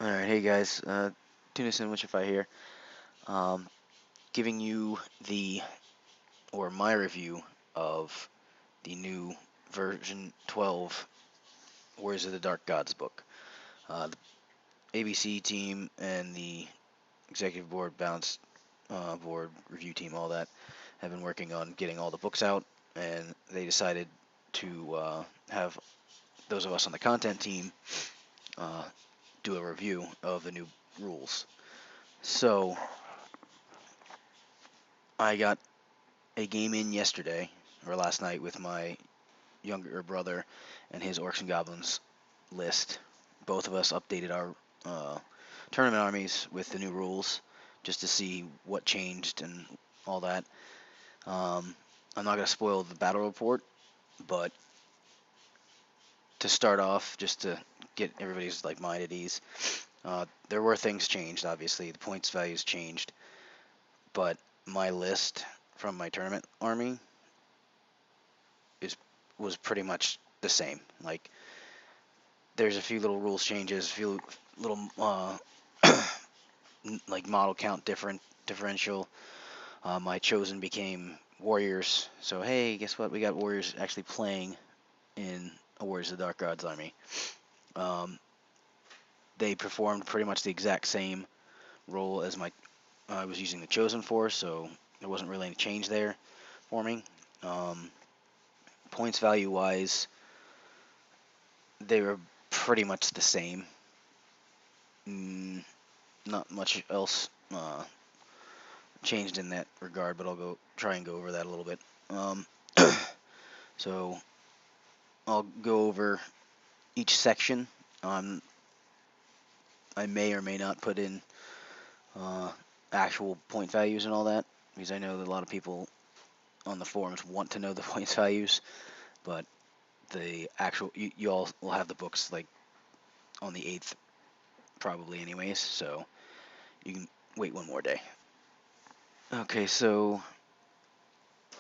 Alright, hey guys, Tuna Sandwich if I here. Um, Giving you my review of the new version 12 Warriors of the Dark Gods book. The ABC team and the executive board, balance board, review team, all that, have been working on getting all the books out, and they decided to have those of us on the content team uh, do a review of the new rules. So, I got a game in yesterday or last night with my younger brother and his Orcs and Goblins list. Both of us updated our tournament armies with the new rules just to see what changed and all that. I'm not going to spoil the battle report, but to start off, just to get everybody's mind at ease, there were things changed. Obviously, the points values changed, but my list from my tournament army was pretty much the same. Like, there's a few little rules changes, a few little like model count differential. My chosen became warriors, so hey, guess what? We got warriors actually playing in a Warriors of the Dark Gods army. They performed pretty much the exact same role as I was using the chosen for, so there wasn't really any change there for me. Points value wise, they were pretty much the same. Not much else changed in that regard, but I'll try and go over that a little bit. So I'll go over each section. I may or may not put in actual point values and all that, because I know that a lot of people on the forums want to know the points values, but the actual you all will have the books like on the 8th probably anyways, so you can wait one more day. Okay, so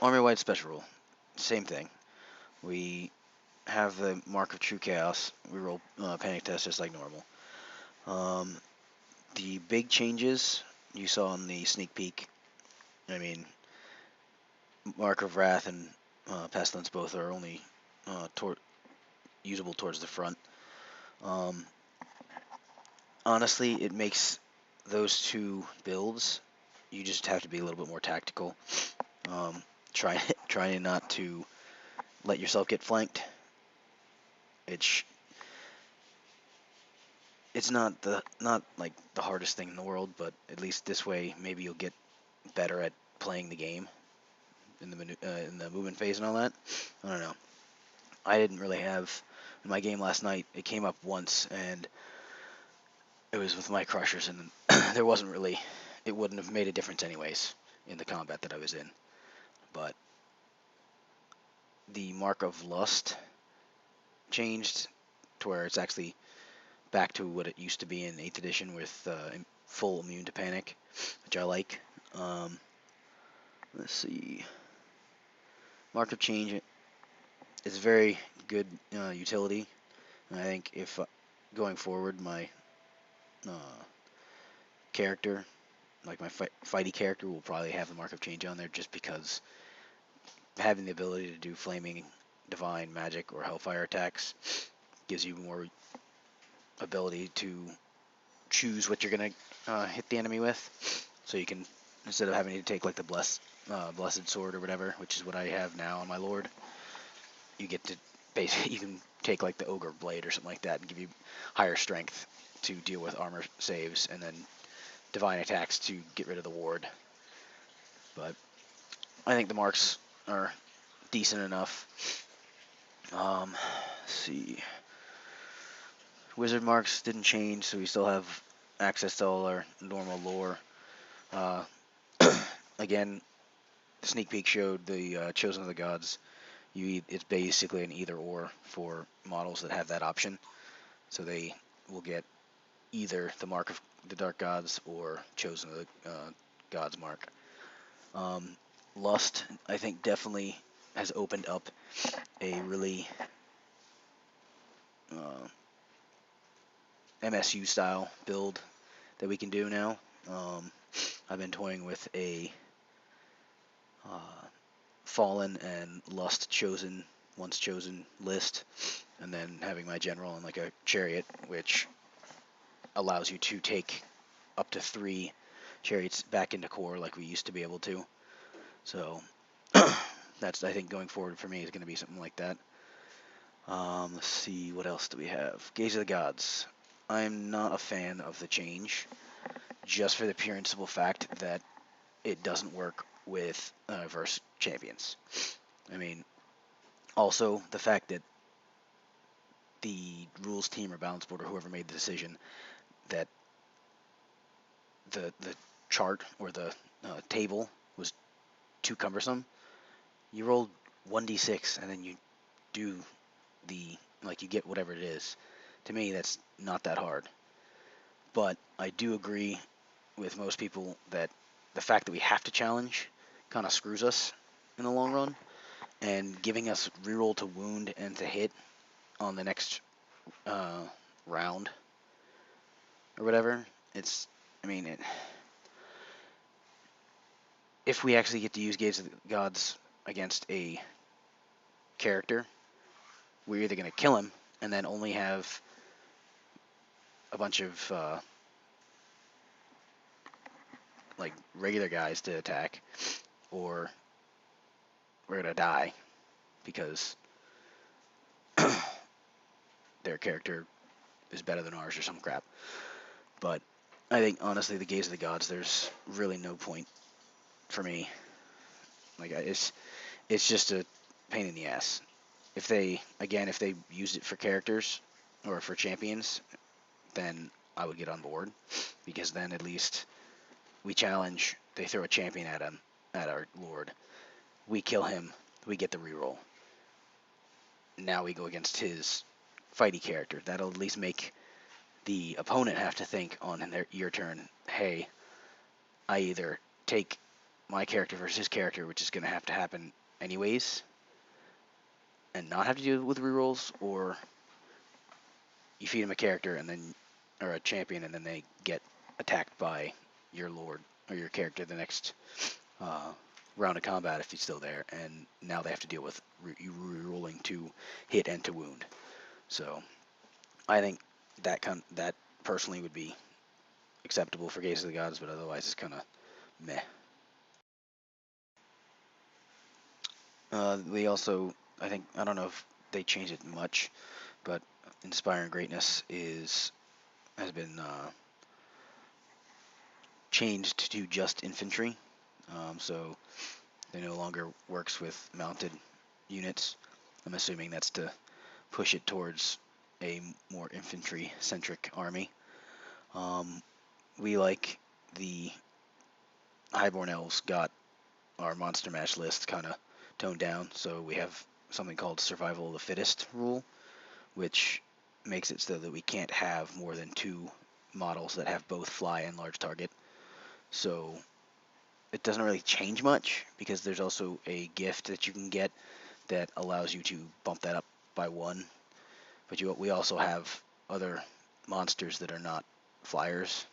army-wide special rule, same thing. We have the Mark of True Chaos. We roll panic test just like normal. The big changes you saw in the sneak peek, I mean, Mark of Wrath and Pestilence both are only usable towards the front. Honestly, it makes those two builds, you just have to be a little bit more tactical. Try not to let yourself get flanked. It's not like the hardest thing in the world, but at least this way maybe you'll get better at playing the game in the movement phase and all that. I don't know. I didn't really have in my game last night. It came up once, and it was with my crushers, and there wasn't really. It wouldn't have made a difference anyways in the combat that I was in. But the Mark of Lust changed to where it's actually back to what it used to be in 8th edition with full immune to panic, which I like. Let's see. Mark of Change is very good utility. And I think if going forward, my character, like my fighty character, will probably have the Mark of Change on there just because having the ability to do flaming, divine, magic, or hellfire attacks gives you more ability to choose what you're going to hit the enemy with. So you can, instead of having to take like the blessed sword or whatever, which is what I have now on my lord, you get to basically, you can take like the ogre blade or something like that and give you higher strength to deal with armor saves, and then divine attacks to get rid of the ward. But I think the marks are decent enough. Let's see. Wizard marks didn't change, so we still have access to all our normal lore. Again, the sneak peek showed the Chosen of the Gods. It's basically an either or for models that have that option. So they will get either the Mark of the Dark Gods or Chosen of the Gods mark. Lust, I think, definitely has opened up a really MSU style build that we can do now. I've been toying with a Fallen and Lust chosen, once chosen list, and then having my general in like a chariot, which allows you to take up to 3 chariots back into core like we used to be able to. So that's, I think, going forward for me is going to be something like that. Let's see, what else do we have? Gaze of the Gods. I'm not a fan of the change, just for the pure and simple fact that it doesn't work with verse champions. I mean, also the fact that the rules team or balance board or whoever made the decision that the chart or the table was too cumbersome. You roll 1d6 and then you do you get whatever it is. To me, that's not that hard. But I do agree with most people that the fact that we have to challenge kind of screws us in the long run, and giving us reroll to wound and to hit on the next round or whatever. If we actually get to use Gaze of the Gods against a character, we're either going to kill him and then only have a bunch of regular guys to attack, or we're going to die because their character is better than ours or some crap. But I think, honestly, the Gaze of the Gods, there's really no point for me. It's just a pain in the ass. If they used it for characters or for champions, then I would get on board, because then at least we challenge, they throw a champion at him, at our lord, we kill him, we get the reroll. Now we go against his fighty character. That'll at least make the opponent have to think on your turn, hey, I either take my character versus his character, which is going to happen anyways, and not have to deal with rerolls, or you feed him a character or a champion, and then they get attacked by your lord or your character the next round of combat if he's still there, and now they have to deal with you rerolling to hit and to wound. So I think that personally would be acceptable for Gaze of the Gods, but otherwise it's kind of meh. We also, I don't know if they changed it much, but Inspiring Greatness has been changed to just infantry. So they no longer works with mounted units. I'm assuming that's to push it towards a more infantry-centric army. We, like the Highborn Elves, got our Monster Mash list kind of toned down, so we have something called Survival of the Fittest rule, which makes it so that we can't have more than 2 models that have both fly and large target. So it doesn't really change much, because there's also a gift that you can get that allows you to bump that up by 1. But we also have other monsters that are not flyers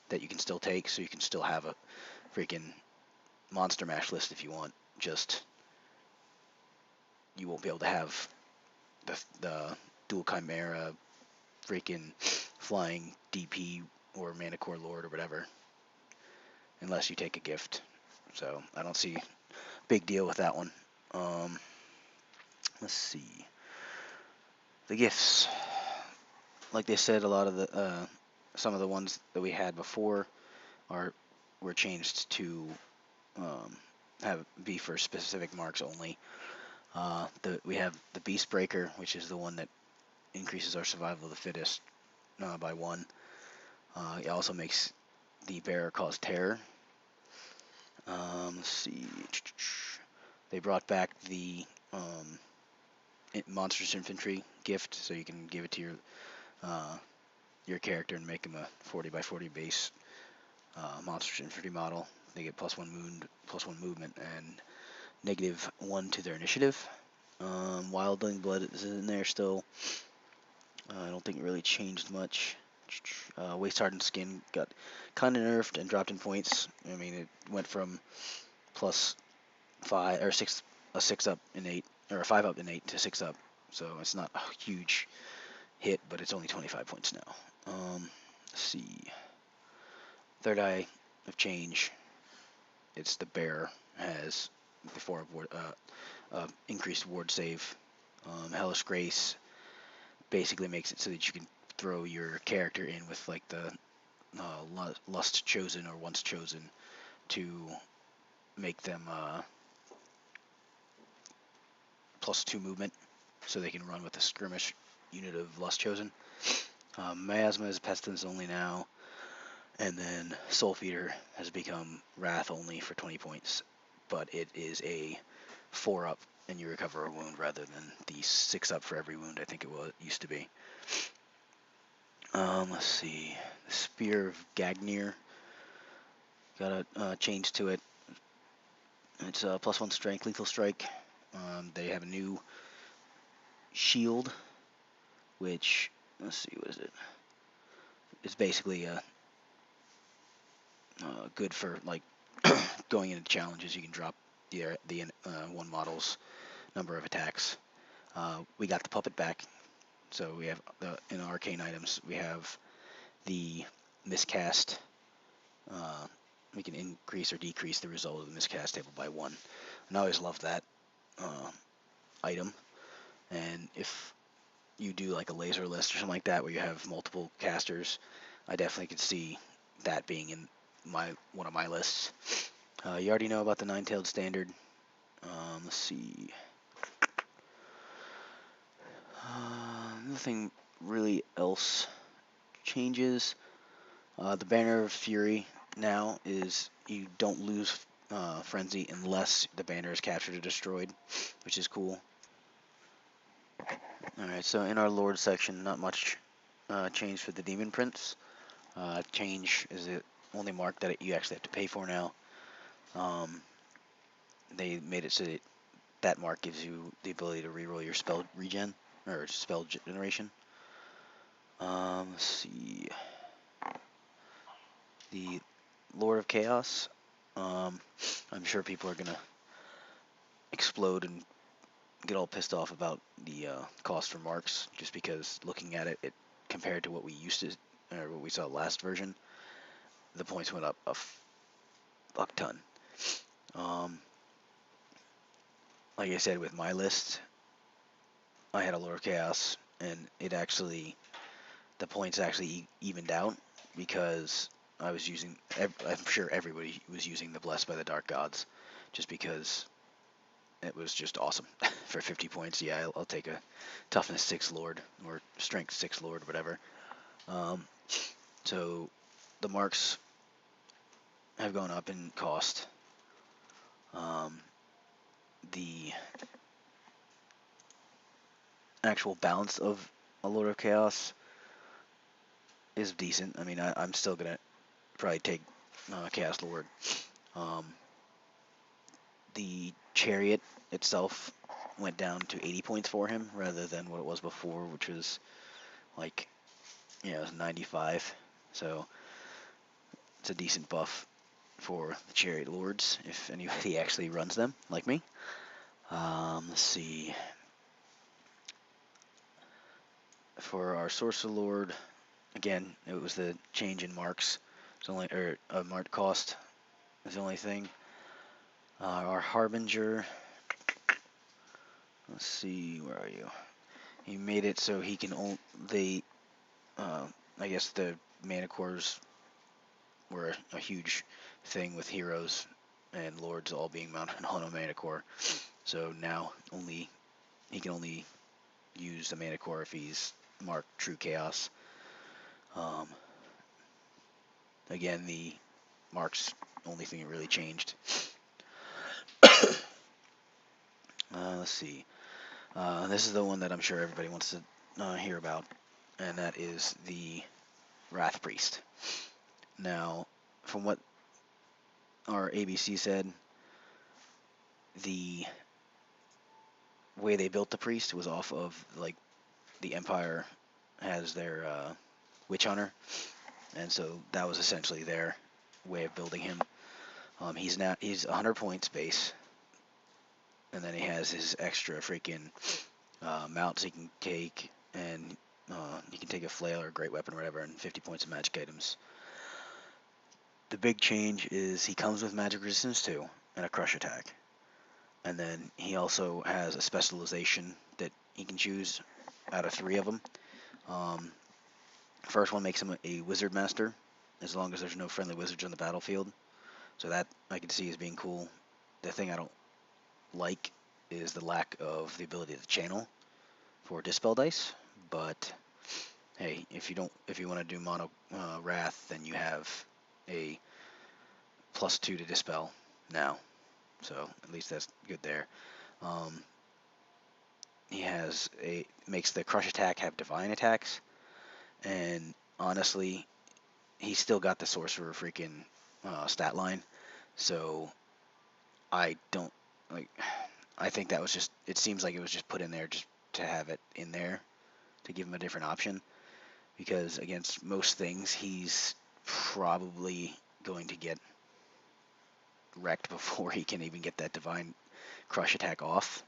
that you can still take, so you can still have a freaking Monster Mash list if you want. Just you won't be able to have the Dual Chimera, freaking flying DP or Manicore Lord or whatever, unless you take a gift. So I don't see big deal with that one. Let's see. The gifts. Like they said, a lot of the some of the ones that we had before were changed to be for specific marks only. We have the Beast Breaker, which is the one that increases our survival of the fittest by 1. It also makes the bearer cause terror. Let's see. They brought back the Monstrous Infantry gift, so you can give it to your character and make him a 40 by 40 base Monstrous Infantry model. They get +1 movement, and -1 to their initiative. Wildling Blood is in there still. I don't think it really changed much. Waste Hardened Skin got kind of nerfed and dropped in points. I mean, it went from +5 or 6, a 6 up in 8, or a 5 up in 8 to 6 up. So it's not a huge hit, but it's only 25 points now. Let's see. Third Eye of Change. It's the bear, has before increased ward save. Hellish Grace basically makes it so that you can throw your character in with like the Lust Chosen or Once Chosen to make them +2 movement, so they can run with a skirmish unit of Lust Chosen. Miasma is Pestilence only now, and then Soul Feeder has become Wrath only for 20 points, but it is a 4 up and you recover a wound rather than the 6 up for every wound I think it used to be. Let's see. The Spear of Gagnir got a change to it. It's a +1 strength, lethal strike. They have a new shield, which, let's see, what is it? It's basically good for like going into challenges. You can drop the one model's number of attacks. We got the puppet back, so we have in arcane items we have the miscast. We can increase or decrease the result of the miscast table by 1. And I always love that item. And if you do like a laser list or something like that where you have multiple casters, I definitely could see that being in one of my lists. You already know about the Nine-Tailed Standard. Let's see. Nothing really else changes. The Banner of Fury now is you don't lose Frenzy unless the banner is captured or destroyed, which is cool. Alright, so in our Lord section, not much change for the Demon Prince. Change is the only mark that you actually have to pay for now. They made it so that that mark gives you the ability to reroll your spell regen, or spell generation. Let's see. The Lord of Chaos. I'm sure people are going to explode and get all pissed off about the cost for marks, just because looking at it, compared to what we used to, or what we saw last version, the points went up a fuck ton. Like I said, with my list, I had a Lord of Chaos, and the points actually evened out, because I was using, I'm sure everybody was using the Blessed by the Dark Gods, just because it was just awesome. For 50 points, yeah, I'll take a Toughness 6 Lord, or Strength 6 Lord, whatever. So the marks have gone up in cost. The actual balance of a Lord of Chaos is decent. I mean, I'm still going to probably take Chaos Lord. The Chariot itself went down to 80 points for him rather than what it was before, which was like, it was 95. So it's a decent buff for the Chariot Lords if anybody actually runs them, like me. Let's see. For our Sorcerer Lord, again, it was the change in marks. It's only, or mark cost is the only thing. Our Harbinger, let's see, where are you? He made it so he can only, I guess the mana cores were a huge thing with heroes and lords all being mounted on a mana core. So now he can only use the mana core if he's marked True Chaos. Again, the marks only thing that really changed. Let's see. This is the one that I'm sure everybody wants to hear about, and that is the Wrath Priest. Now, from what our ABC said, the way they built the priest was off of, like, the Empire has their Witch Hunter, and so that was essentially their way of building him. He's 100 points base, and then he has his extra freaking mounts he can take, and he can take a flail or a great weapon or whatever, and 50 points of magic items. The big change is he comes with magic resistance too, and a crush attack. And then he also has a specialization that he can choose out of 3 of them. First one makes him a wizard master, as long as there's no friendly wizards on the battlefield. So that I can see as being cool. The thing I don't like is the lack of the ability to channel for dispel dice. But hey, if you want to do mono wrath, then you have a +2 to dispel now. So at least that's good there. He makes the crush attack have divine attacks, and honestly, he's still got the sorcerer freaking stat line. So I don't like. I think that was just. It seems like it was just put in there just to have it in there to give him a different option. Because against most things, he's probably going to get wrecked before he can even get that divine crush attack off.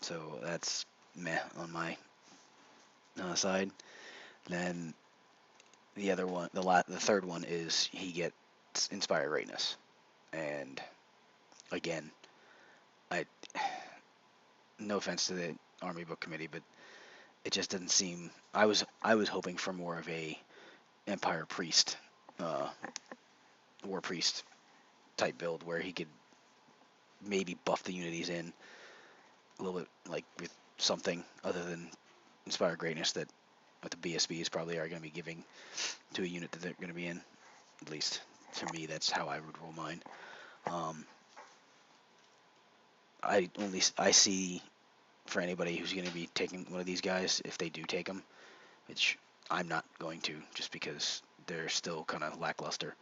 So that's meh on my side. Then the other one, the third one is he gets Inspire Greatness, and again, I no offense to the Army Book Committee, but it just doesn't seem. I was hoping for more of a Empire Priest, War Priest type build where he could maybe buff the unities in a little bit, like with something other than Inspire Greatness that what the BSBs probably are going to be giving to a unit that they're going to be in. At least to me, that's how I would roll mine. I see for anybody who's going to be taking one of these guys, if they do take them, which I'm not going to, just because they're still kind of lackluster.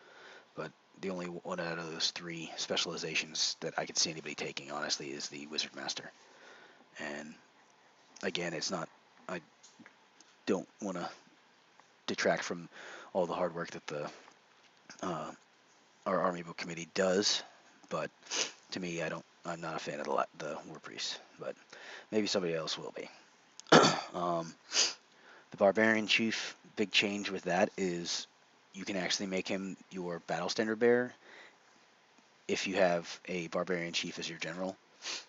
But the only one out of those 3 specializations that I could see anybody taking, honestly, is the Wizard Master. And again, it's not. I don't want to detract from all the hard work that the our Army Book Committee does, but to me, I'm not a fan of the War Priest, but maybe somebody else will be. The Barbarian Chief, big change with that is you can actually make him your battle standard bearer if you have a Barbarian Chief as your general.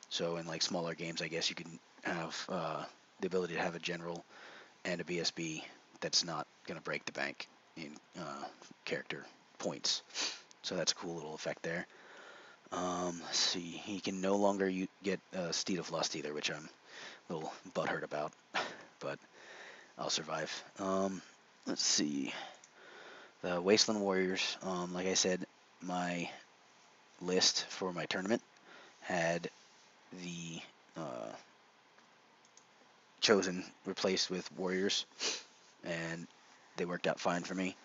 So in like smaller games, I guess you can have the ability to have a general and a BSB that's not going to break the bank in character points. So that's a cool little effect there. Let's see, he can no longer get Steed of Lust either, which I'm a little butthurt about, but I'll survive. Let's see, the Wasteland Warriors, like I said, my list for my tournament had the Chosen replaced with Warriors, and they worked out fine for me.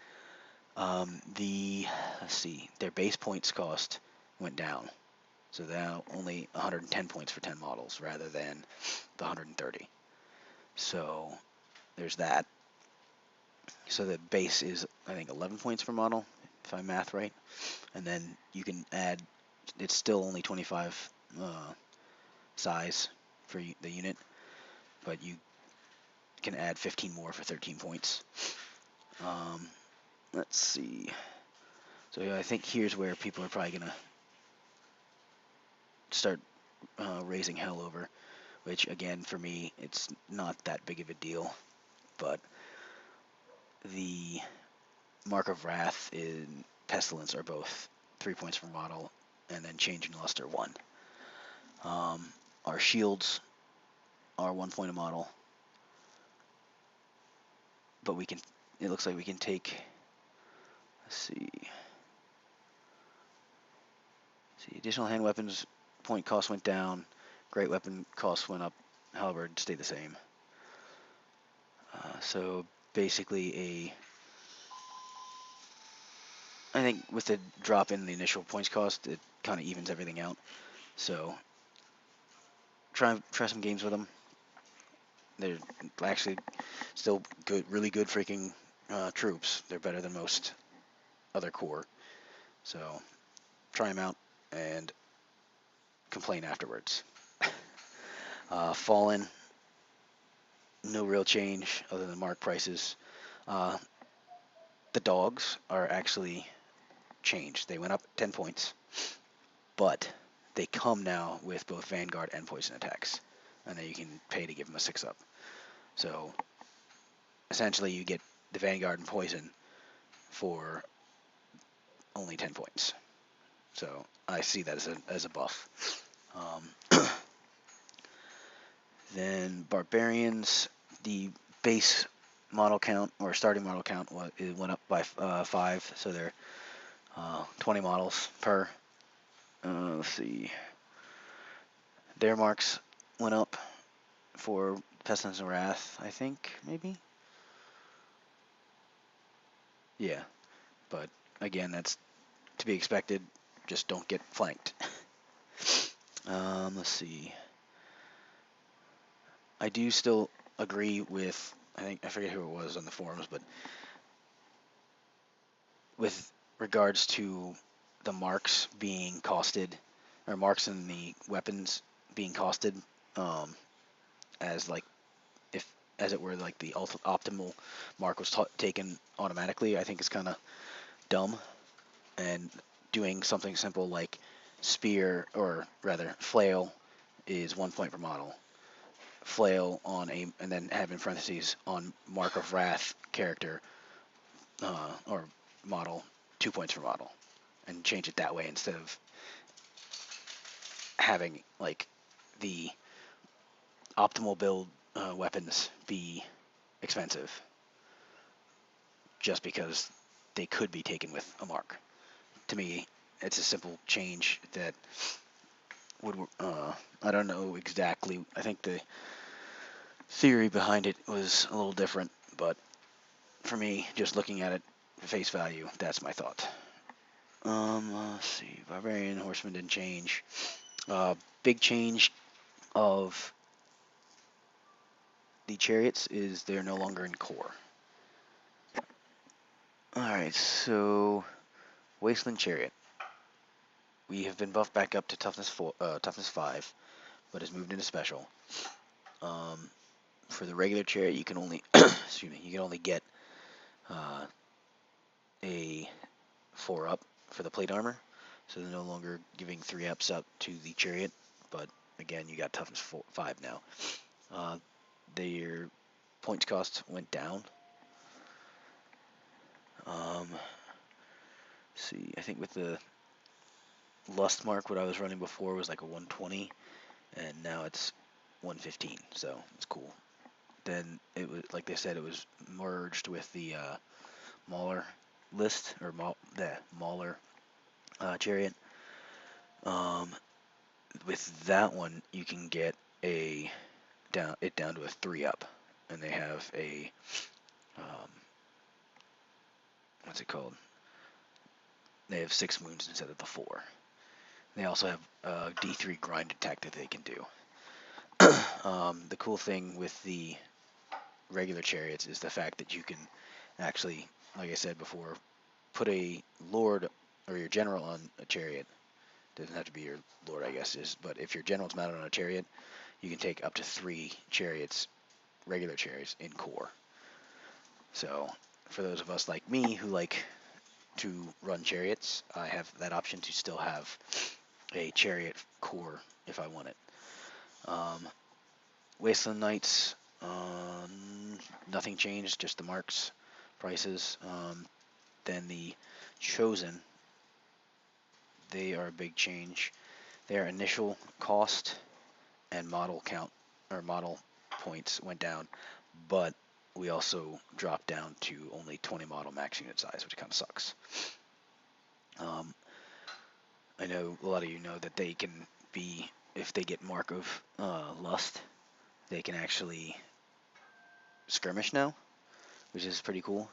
Let's see, their base points cost went down, so now only 110 points for 10 models rather than the 130. So there's that. So the base is, I think, 11 points per model, if I math right, and then you can add. It's still only 25 size for the unit, but you can add 15 more for 13 points. Let's see. So yeah, I think here's where people are probably gonna start raising hell over, which again for me it's not that big of a deal, but the Mark of Wrath and Pestilence are both 3 points per model, and then Changing Luster 1. Our shields are 1 point a model, but we can. It looks like we can take. Let's see. Additional hand weapons point cost went down. Great weapon cost went up. Halberd stayed the same. So basically I think with the drop in the initial points cost, it kind of evens everything out. So try some games with them. They're actually still good, really good freaking troops. They're better than most other corps. So try them out and complain afterwards. Fallen, no real change other than mark prices. Uh, the dogs are actually changed. They went up 10 points, but they come now with both Vanguard and Poison attacks. And then you can pay to give them a 6-up. So essentially you get the Vanguard and Poison for only 10 points. So I see that as a buff. Then Barbarians, the base model count or starting model count it went up by 5, so they're 20 models per. Let's see. Their marks went up for Pestilence and Wrath, I think, maybe? Yeah, but again, that's to be expected. Just don't get flanked. Let's see. I do still agree with, I forget who it was on the forums, but with regards to the marks being costed, or marks in the weapons being costed, as like, if, as it were, like the optimal mark was taken automatically, I think is kind of dumb. And doing something simple like spear, or rather flail, is 1 point per model. Flail on a, and then have in parentheses on Mark of Wrath character or model, 2 points per model, and change it that way instead of having like the optimal build weapons be expensive just because they could be taken with a mark. To me, it's a simple change that would, I don't know exactly, I think the theory behind it was a little different, but for me, just looking at it face value, that's my thought. Let's see, Barbarian Horseman didn't change. Big change of the chariots is they're no longer in core. Alright, so Wasteland Chariot. We have been buffed back up to toughness 5, but has moved into special. For the regular chariot, you can only excuse me, you can only get a 4-up for the plate armor, so they're no longer giving 3-ups up to the chariot, but again, you got toughness 5 now. Their points cost went down. See, I think with the Lust mark, what I was running before was like a 120, and now it's 115, so it's cool. Then it was, like they said, it was merged with the Mauler list, or the Mauler chariot. With that one, you can get a down to a 3-up, and they have a what's it called? They have 6 wounds instead of the 4. They also have a D3 grind attack that they can do. The cool thing with the regular chariots is the fact that you can actually, like I said before, put a lord or your general on a chariot. Doesn't have to be your lord, I guess, but if your general's mounted on a chariot, you can take up to 3 chariots, regular chariots, in core. So for those of us like me who like to run chariots, I have that option to still have a chariot core if I want it. Wasteland Knights, nothing changed, just the marks, prices. Then the Chosen, they are a big change. Their initial cost and model count, or model points, went down, but we also dropped down to only 20 model max unit size, which kind of sucks. I know a lot of you know that they can be, if they get Mark of Lust, they can actually skirmish now, which is pretty cool.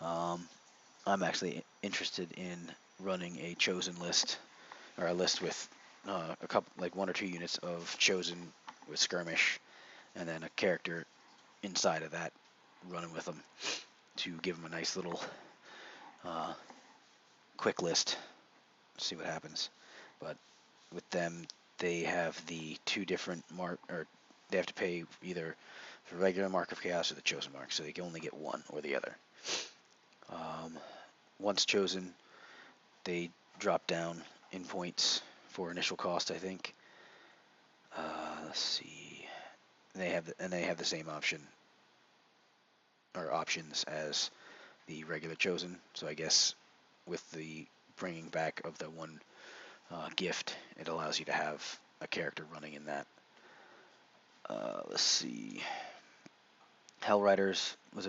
I'm actually interested in running a Chosen list, or a list with a couple, like 1 or 2 units of Chosen with skirmish, and then a character inside of that running with them to give them a nice little uh, quick list. See what happens. But with them, they have the two different or they have to pay either the regular Mark of Chaos or the Chosen Mark, so they can only get one or the other. Once chosen, they drop down in points for initial cost, I think. Let's see. They have the same options as the regular chosen. So I guess with the bringing back of the one gift, it allows you to have a character running in that. Let's see. Hell Riders was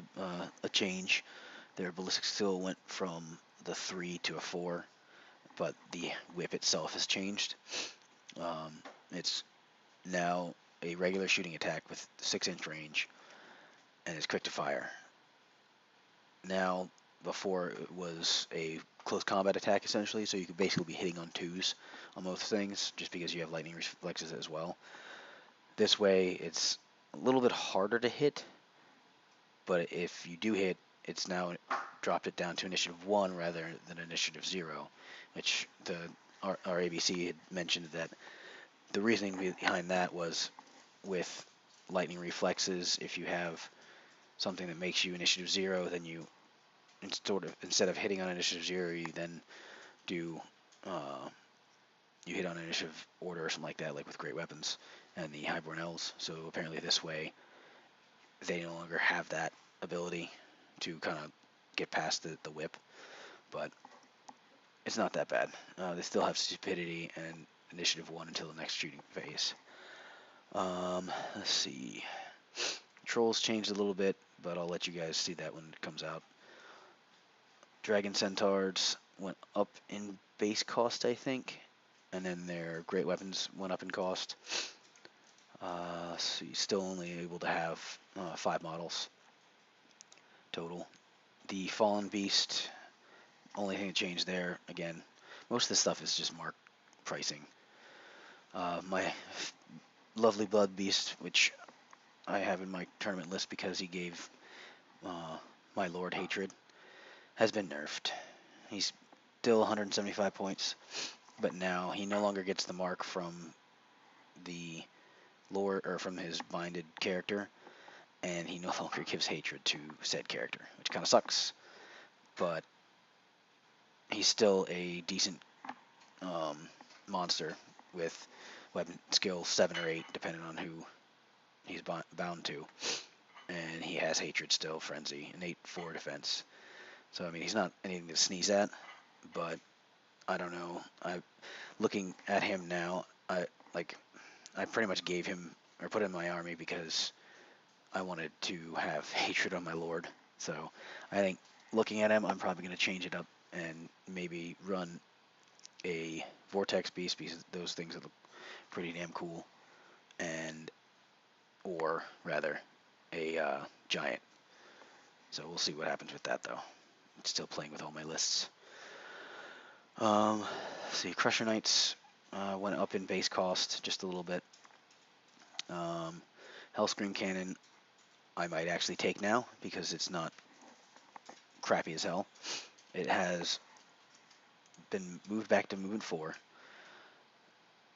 a change. Their ballistic still went from the 3 to a 4, but the whip itself has changed. It's now a regular shooting attack with 6-inch range, and it's quick to fire. Now, before it was a close combat attack essentially, so you could basically be hitting on 2s on most things, just because you have lightning reflexes as well. This way, it's a little bit harder to hit, but if you do hit, it's now dropped it down to initiative 1 rather than initiative 0, which our ABC had mentioned that the reasoning behind that was with lightning reflexes, if you have something that makes you initiative 0, then you instead of hitting on initiative 0, you then do you hit on initiative order or something like that, like with great weapons and the highborn elves. So apparently this way they no longer have that ability to kind of get past the whip, but it's not that bad. They still have stupidity and initiative 1 until the next shooting phase. Let's see. Trolls changed a little bit, but I'll let you guys see that when it comes out. Dragon Centaurs went up in base cost, I think, and then their great weapons went up in cost. So you're still only able to have 5 models total. The Fallen Beast, only thing that changed there, again, most of this stuff is just mark pricing. My lovely Blood Beast, which I have in my tournament list because he gave my Lord hatred, has been nerfed. He's still 175 points, but now he no longer gets the mark from the lore or from his binded character, and he no longer gives hatred to said character, which kind of sucks. But he's still a decent monster with weapon skill 7 or 8, depending on who he's bound to, and he has hatred still, frenzy, and 8-4 defense. So I mean, he's not anything to sneeze at, but I don't know. Looking at him now, I pretty much gave him or put him in my army because I wanted to have hatred on my lord. So I think looking at him, I'm probably going to change it up and maybe run a vortex beast because those things look pretty damn cool, or rather a giant. So we'll see what happens with that though. I'm still playing with all my lists. See, Crusher Knights went up in base cost just a little bit. Hellscream Cannon I might actually take now because it's not crappy as hell. It has been moved back to movement 4.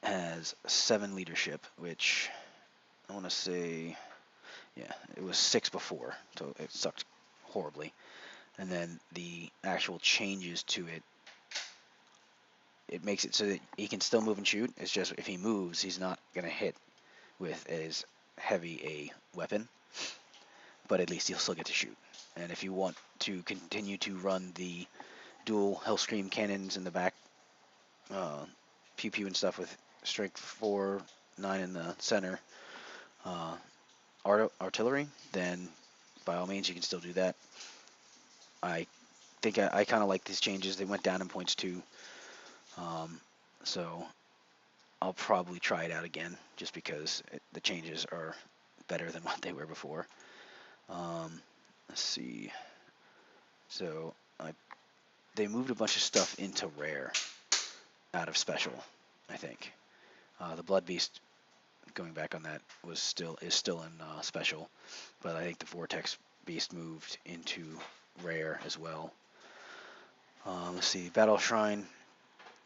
Has 7 leadership, which I want to say, yeah, it was 6 before, so it sucked horribly. And then the actual changes to it, it makes it so that he can still move and shoot. It's just if he moves, he's not going to hit with as heavy a weapon, but at least he'll still get to shoot. And if you want to continue to run the dual Hellscream cannons in the back, pew pew and stuff with strength 4, 9 in the center, artillery, then by all means you can still do that. I think I kind of like these changes. They went down in points too, so I'll probably try it out again just because the changes are better than what they were before. Let's see. So they moved a bunch of stuff into rare out of special, I think. The Blood Beast going back on that, is still in special, but I think the Vortex Beast moved into rare as well. Let's see, Battle Shrine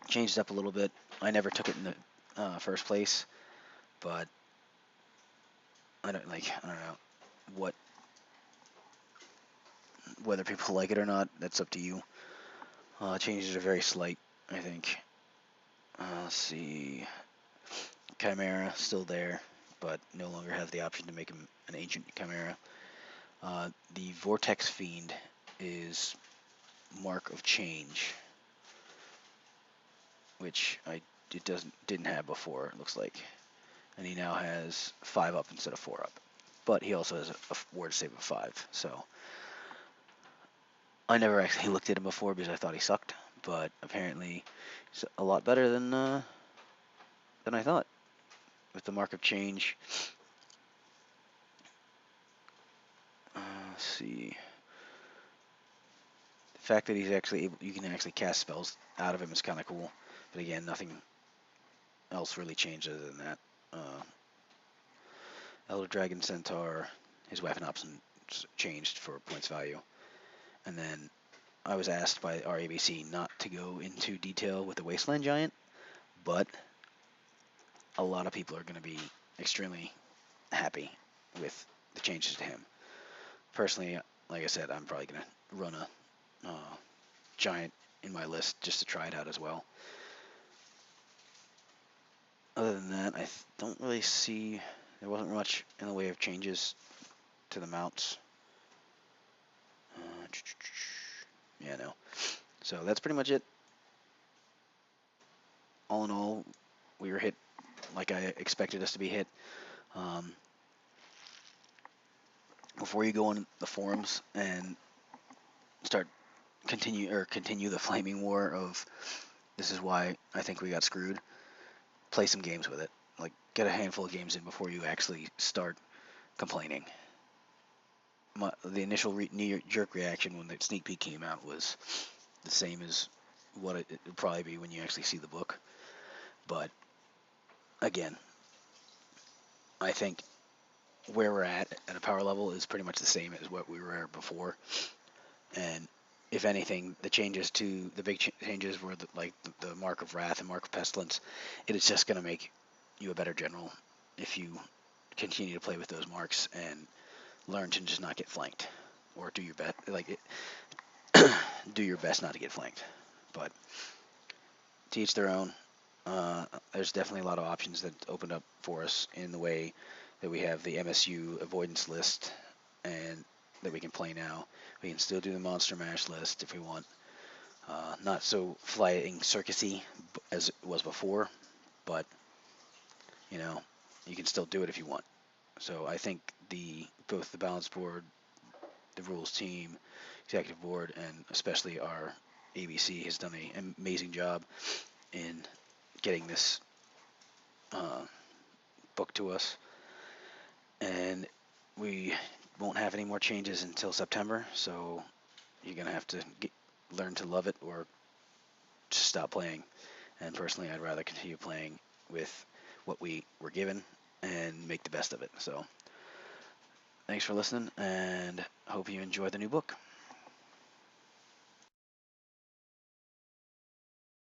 changed up a little bit. I never took it in the first place, but I don't know what whether people like it or not. That's up to you. Changes are very slight, I think. Let's see, Chimera still there, but no longer have the option to make him an ancient Chimera. The Vortex Fiend is Mark of Change, which didn't have before, it looks like. And he now has 5 up instead of 4 up. But he also has a ward save of 5, so I never actually looked at him before because I thought he sucked, but apparently he's a lot better than I thought. With the Mark of Change, let's see. The fact that he's actually you can actually cast spells out of him is kind of cool. But again, nothing else really changed other than that. Elder Dragon Centaur, his weapon option changed for points value. And then I was asked by our ABC not to go into detail with the Wasteland Giant, but a lot of people are going to be extremely happy with the changes to him. Personally, like I said, I'm probably going to run a Giant in my list just to try it out as well. Other than that, I don't really see, there wasn't much in the way of changes to the mounts. Yeah, no. So that's pretty much it. All in all, we were hit like I expected us to be hit. Before you go on the forums and continue the flaming war of this is why I think we got screwed, play some games with it. Like, get a handful of games in before you actually start complaining. The initial knee-jerk reaction when the sneak peek came out was the same as what it would probably be when you actually see the book. But again, I think where we're at a power level is pretty much the same as what we were before. And if anything, the big changes were the Mark of Wrath and Mark of Pestilence. It is just going to make you a better general if you continue to play with those marks and learn to just not get flanked, or do your best, do your best not to get flanked. But to each their own. There's definitely a lot of options that opened up for us in the way that we have the MSU avoidance list, and that we can play now. We can still do the Monster Mash list if we want. Not so flying circusy as it was before, but you can still do it if you want. So I think both the balance board, the rules team, executive board, and especially our ABC has done an amazing job in getting this book to us. And we won't have any more changes until September, so you're going to have to learn to love it or just stop playing. And personally, I'd rather continue playing with what we were given and make the best of it. So thanks for listening, and hope you enjoy the new book.